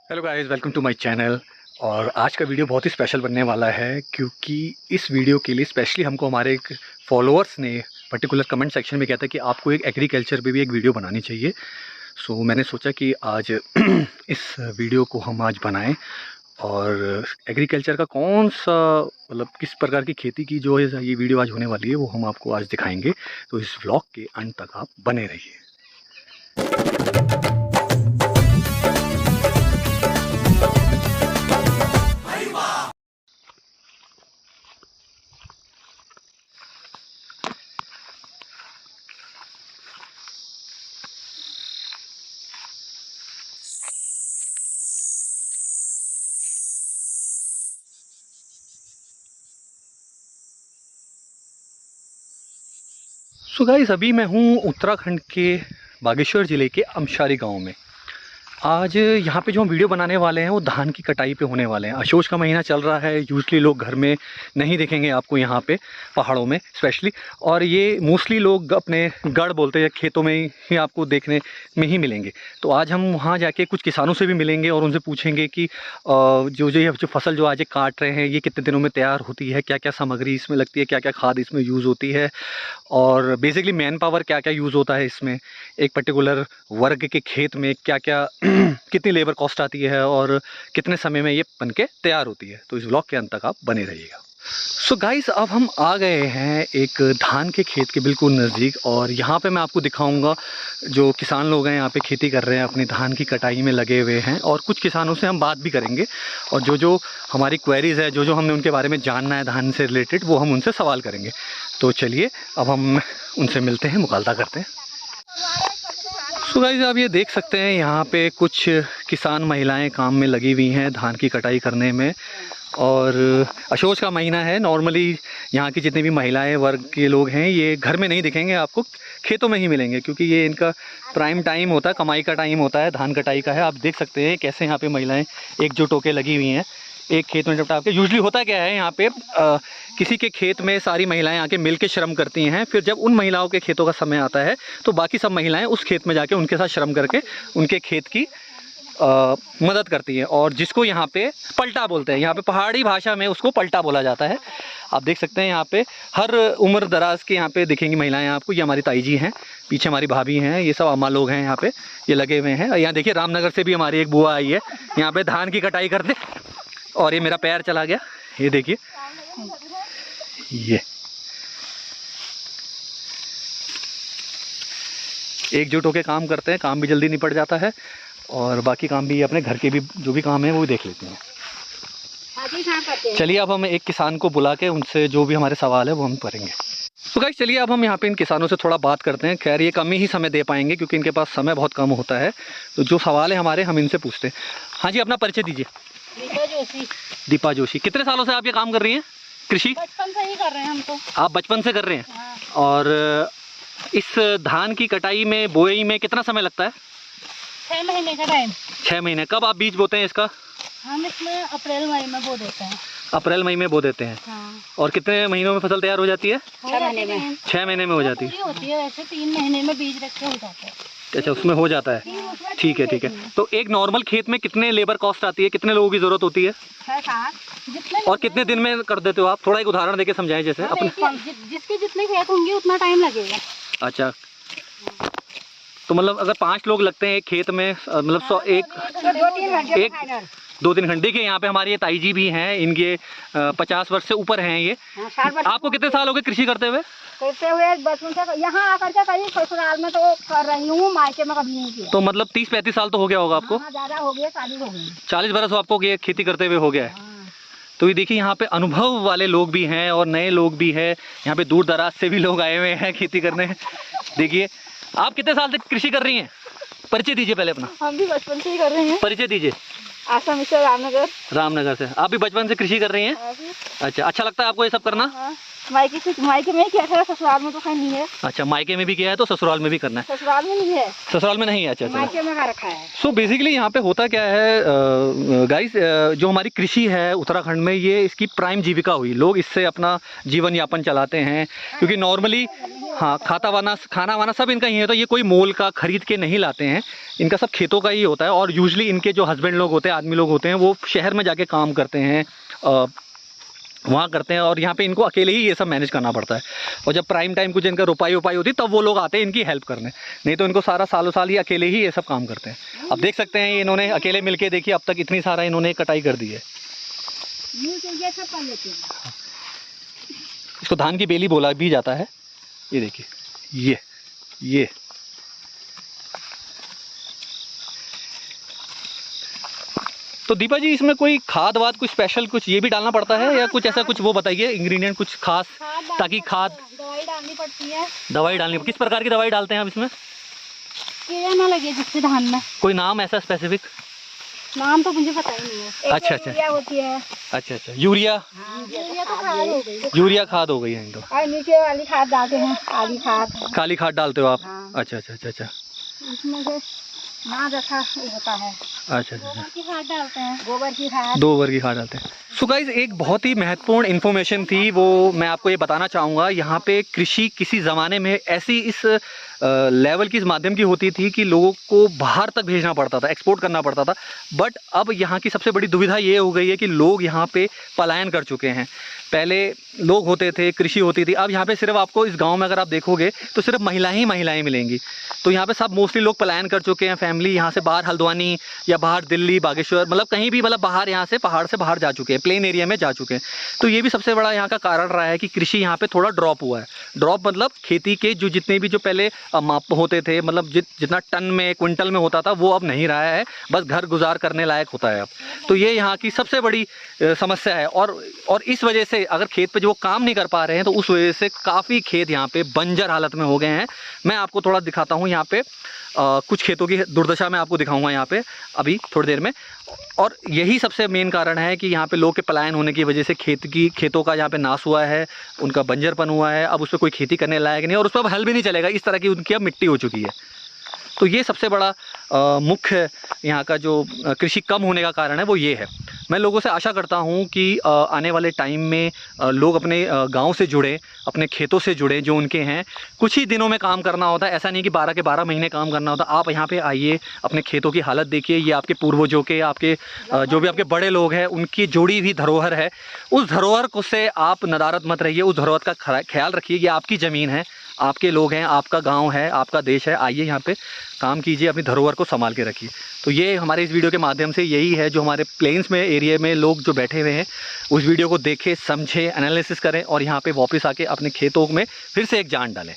Hello guys, welcome to my channel. और आज का वीडियो बहुत ही स्पेशल बनने वाला है क्योंकि इस वीडियो के लिए स्पेशली हमको हमारे एक फॉलोअर्स ने पर्टिकुलर कमेंट सेक्शन में कहता है कि आपको एक एग्रीकल्चर पे भी एक वीडियो बनानी चाहिए। सो मैंने सोचा कि आज इस वीडियो को हम आज बनाएं और एग्रीकल्चर का कौन सा मतलब किस प्रकार की खेती की जो है ये वीडियो आज होने वाली है वो हम आपको आज दिखाएंगे। तो इस व्लॉग के अंत तक आप बने रहिए। सो गाइस, अभी मैं हूँ उत्तराखंड के बागेश्वर ज़िले के अमशारी गांव में। आज यहाँ पे जो हम वीडियो बनाने वाले हैं वो धान की कटाई पे होने वाले हैं। अशोच का महीना चल रहा है, यूजली लोग घर में नहीं देखेंगे आपको यहाँ पे पहाड़ों में स्पेशली, और ये मोस्टली लोग अपने गढ़ बोलते हैं खेतों में ही आपको देखने में ही मिलेंगे। तो आज हम वहाँ जाके कुछ किसानों से भी मिलेंगे और उनसे पूछेंगे कि जो फसल जो आज ये काट रहे हैं ये कितने दिनों में तैयार होती है, क्या क्या सामग्री इसमें लगती है, क्या क्या खाद इसमें यूज़ होती है, और बेसिकली मैन पावर क्या क्या यूज़ होता है इसमें, एक पर्टिकुलर वर्ग के खेत में क्या क्या कितनी लेबर कॉस्ट आती है और कितने समय में ये बन के तैयार होती है। तो इस व्लॉग के अंत तक आप बने रहिएगा। सो गाइस, अब हम आ गए हैं एक धान के खेत के बिल्कुल नज़दीक, और यहाँ पे मैं आपको दिखाऊंगा जो किसान लोग हैं यहाँ पे खेती कर रहे हैं, अपनी धान की कटाई में लगे हुए हैं, और कुछ किसानों से हम बात भी करेंगे और जो जो हमारी क्वेरीज़ है, जो जो हमने उनके बारे में जानना है धान से रिलेटेड, वो हम उनसे सवाल करेंगे। तो चलिए अब हम उनसे मिलते हैं, मुकालता करते हैं। सो गाइस, आप ये देख सकते हैं यहाँ पे कुछ किसान महिलाएं काम में लगी हुई हैं धान की कटाई करने में। और अशोच का महीना है, नॉर्मली यहाँ की जितनी भी महिलाएं वर्ग के लोग हैं ये घर में नहीं दिखेंगे, आपको खेतों में ही मिलेंगे क्योंकि ये इनका प्राइम टाइम होता है, कमाई का टाइम होता है, धान कटाई का है। आप देख सकते हैं कैसे यहाँ पे महिलाएं एकजुट होकर लगी हुई हैं एक खेत में निपटा के। यूजली होता क्या है यहाँ पे किसी के खेत में सारी महिलाएं आके मिल के श्रम करती हैं, फिर जब उन महिलाओं के खेतों का समय आता है तो बाकी सब महिलाएं उस खेत में जाके उनके साथ श्रम करके उनके खेत की मदद करती हैं, और जिसको यहाँ पे पलटा बोलते हैं। यहाँ पे पहाड़ी भाषा में उसको पलटा बोला जाता है। आप देख सकते हैं यहाँ पे हर उम्र दराज के यहाँ पे दिखेंगी महिलाएं आपको। ये हमारी ताई जी हैं, पीछे हमारी भाभी हैं, ये सब अम्मा लोग हैं यहाँ पे, ये लगे हुए हैं। यहाँ देखिए रामनगर से भी हमारी एक बुआ आई है यहाँ पे धान की कटाई करते। और ये मेरा पैर चला गया, ये देखिए, ये एकजुट होकर काम करते हैं, काम भी जल्दी निपट जाता है और बाकी काम भी अपने घर के भी जो भी काम है वो भी देख लेते हैं। चलिए अब हम एक किसान को बुला के उनसे जो भी हमारे सवाल है वो हम करेंगे। तो गाइस चलिए अब हम यहाँ पे इन किसानों से थोड़ा बात करते हैं। खैर ये कम ही समय दे पाएंगे क्योंकि इनके पास समय बहुत कम होता है, तो जो सवाल है हमारे हम इनसे पूछते हैं। हाँ जी, अपना परिचय दीजिए। दीपा जोशी। दीपा जोशी, कितने सालों से आप ये काम कर रही हैं कृषि? बचपन से ही कर रहे हैं हम तो। आप बचपन से कर रहे हैं? हाँ। और इस धान की कटाई में बुआई में कितना समय लगता है? 6 महीने का टाइम। 6 महीने। कब आप बीज बोते हैं इसका? हम इसमें अप्रैल मई में बो देते हैं। अप्रैल मई में बो देते हैं। हाँ। और कितने महीनों में फसल तैयार हो जाती है? 6 महीने में। 6 महीने में हो जाती है। होती है वैसे 3 महीने में बीज रखे हो जाते हैं। अच्छा, उसमें हो जाता है, ठीक है ठीक है। तो एक नॉर्मल खेत में कितने लेबर कॉस्ट आती है, कितने लोगों की जरूरत होती है? 6-7। और कितने दिन में कर देते हो आप? थोड़ा एक उदाहरण देके समझाएं जैसे अपने। जिसके जितने खेत होंगे उतना टाइम लगेगा। अच्छा, तो मतलब अगर 5 लोग लगते हैं एक खेत में, मतलब 100 एक 2-3 घंटे के। यहाँ पे हमारी ये ताई जी भी हैं, इनके 50 वर्ष से ऊपर हैं ये। आपको कितने साल हो गए कृषि करते हुए? बचपन से यहाँ आकर के कहीं ससुराल में तो कर रही हूँ, मायके में कभी नहीं किया। तो मतलब 30-35 साल तो हो गया होगा आपको? ज्यादा हो गया, शादी हो गई। 40 बरस आपको ये खेती करते हुए हो गया है। तो ये देखिए यहाँ पे अनुभव वाले लोग भी हैं और नए लोग भी हैं, यहाँ पे दूर दराज से भी लोग आए हुए हैं खेती करने। देखिए, आप कितने साल से कृषि कर रही हैं? परिचय दीजिए पहले अपना। हम भी बचपन से ही कर रहे हैं। परिचय दीजिए। आसाम से रामनगर। रामनगर से। आप भी बचपन से कृषि कर रही हैं? अच्छा, अच्छा लगता है आपको ये सब करना? मायके में किया था, ससुराल में तो कहीं नहीं है। अच्छा, मायके में भी किया है तो ससुराल में भी करना है? ससुराल में नहीं है। ससुराल में नहीं है? अच्छा, मायके में कर रखा है। सो बेसिकली यहाँ पे होता क्या है गाइस, जो हमारी कृषि है उत्तराखंड में, ये इसकी प्राइम जीविका हुई। लोग इससे अपना जीवन यापन चलाते हैं क्योंकि नॉर्मली हाँ, खाना वाना सब इनका ही होता है। ये कोई मोल का खरीद के नहीं लाते हैं, इनका सब खेतों का ही होता है। और यूजुअली इनके जो हस्बैंड लोग होते हैं, आदमी लोग होते हैं, वो शहर में जाके काम करते हैं, वहाँ करते हैं, और यहाँ पे इनको अकेले ही ये सब मैनेज करना पड़ता है। और जब प्राइम टाइम कुछ इनका रुपाई होती है तब वो लोग आते हैं इनकी हेल्प करने, नहीं तो इनको सारा सालों साल ही अकेले ही ये सब काम करते हैं। अब देख सकते हैं इन्होंने अकेले मिलके, देखिए अब तक इतनी सारा इन्होंने कटाई कर दी है। इसको धान की बेली बोला भी जाता है। ये देखिए, ये तो दीपा जी, इसमें कोई खाद वाद कुछ स्पेशल कुछ ये भी डालना पड़ता है या कुछ ऐसा कुछ, वो बताइए इंग्रेडिएंट कुछ खास, ताकि खाद दवाई डालनी पड़ती है। दवाई डालनी, किस प्रकार की दवाई डालते हैं आप इसमें? कीड़ा ना लगे जिससे धान में। कोई नाम ऐसा स्पेसिफिक? नाम तो मुझे पता ही नहीं है। अच्छा, यूरिया होती है। अच्छा, यूरिया। यूरिया तो खाद हो गई। यूरिया खाद हो गई है तो। और नीचे वाली खाद डालते हैं, काली खाद डालते हो आप? हाँ। अच्छा। इसमें से ना रखा होता है। अच्छा। गोबर की खाद डालते हैं, गोबर की खाद। 2 वर्ग की खाद डालते हैं। सो गाइस, एक बहुत ही महत्वपूर्ण इन्फॉर्मेशन थी, वो मैं आपको ये बताना चाहूँगा। यहाँ पे कृषि किसी ज़माने में ऐसी इस लेवल की, इस माध्यम की होती थी कि लोगों को बाहर तक भेजना पड़ता था, एक्सपोर्ट करना पड़ता था। बट अब यहाँ की सबसे बड़ी दुविधा ये हो गई है कि लोग यहाँ पे पलायन कर चुके हैं। पहले लोग होते थे, कृषि होती थी, अब यहाँ पे सिर्फ आपको इस गांव में अगर आप देखोगे तो सिर्फ महिलाएं मिलेंगी। तो यहाँ पे सब मोस्टली लोग पलायन कर चुके हैं, फैमिली यहाँ से बाहर हल्द्वानी या बाहर दिल्ली, बागेश्वर, मतलब कहीं भी, मतलब बाहर, यहाँ से पहाड़ से बाहर जा चुके हैं, प्लेन एरिया में जा चुके हैं। तो ये भी सबसे बड़ा यहाँ का कारण रहा है कि कृषि यहाँ पे थोड़ा ड्रॉप हुआ है। ड्रॉप मतलब खेती के जो जितने भी जो पहले माप होते थे, मतलब जितना टन में, क्विंटल में होता था, वो अब नहीं रहा है, बस घर गुजार करने लायक होता है अब। तो ये यहाँ की सबसे बड़ी समस्या है। और इस वजह से अगर खेत पे जो काम नहीं कर पा रहे हैं तो उस वजह से काफ़ी खेत यहाँ पे बंजर हालत में हो गए हैं। मैं आपको थोड़ा दिखाता हूँ यहाँ पे कुछ खेतों की दुर्दशा मैं आपको दिखाऊंगा यहाँ पे अभी थोड़ी देर में। और यही सबसे मेन कारण है कि यहाँ पे लोग के पलायन होने की वजह से खेतों का यहाँ पे नाश हुआ है, उनका बंजरपन हुआ है। अब उस पर कोई खेती करने लायक नहीं, और उस पर अब हल भी नहीं चलेगा, इस तरह की उनकी अब मिट्टी हो चुकी है। तो ये सबसे बड़ा मुख्य यहाँ का जो कृषि कम होने का कारण है वो ये है। मैं लोगों से आशा करता हूँ कि आने वाले टाइम में लोग अपने गांव से जुड़े, अपने खेतों से जुड़े, जो उनके हैं। कुछ ही दिनों में काम करना होता है, ऐसा नहीं कि 12 के 12 महीने काम करना होता। आप यहाँ पे आइए, अपने खेतों की हालत देखिए। ये आपके पूर्वजों के, आपके जो भी आपके बड़े लोग हैं, उनकी जोड़ी हुई धरोहर है। उस धरोहर को से आप नदारत मत रहिए, उस धरोहर का ख्याल रखिए। ये आपकी ज़मीन है, आपके लोग हैं, आपका गांव है, आपका देश है। आइए यहाँ पे काम कीजिए, अपनी धरोहर को संभाल के रखिए। तो ये हमारे इस वीडियो के माध्यम से यही है, जो हमारे प्लेन्स में एरिया में लोग जो बैठे हुए हैं, उस वीडियो को देखें, समझें, एनालिसिस करें और यहाँ पे वापस आके अपने खेतों में फिर से एक जान डालें।